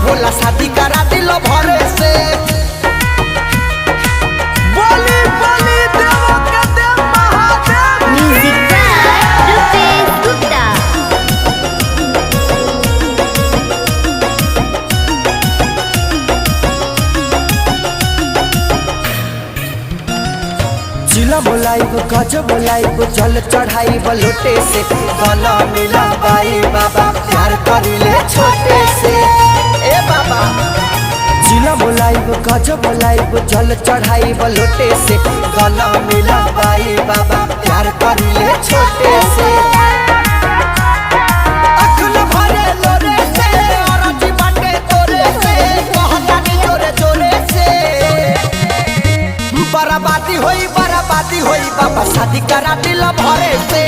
भोला शादी करा दिल भरे से। बोली बोली देव के देव महादेव। Music by Rupesh Gupta. जिला बोलाइब गज बोलाइब जल चढ़ाइब लोटे से। गला मिला बाई बाबा प्यार करिले छोटे से। ए बाबा जिला बोलाइब गज बोलाइब जल चढ़ाइब लोटे से। गला मिला बाई बाबा प्यार करिले छोटे से। अखल भरे लोरे से और जी बाटे तोरे से। कहता नी जोरे जोरे से। बराबादी होई बाबा शादी करा दिल भरे से।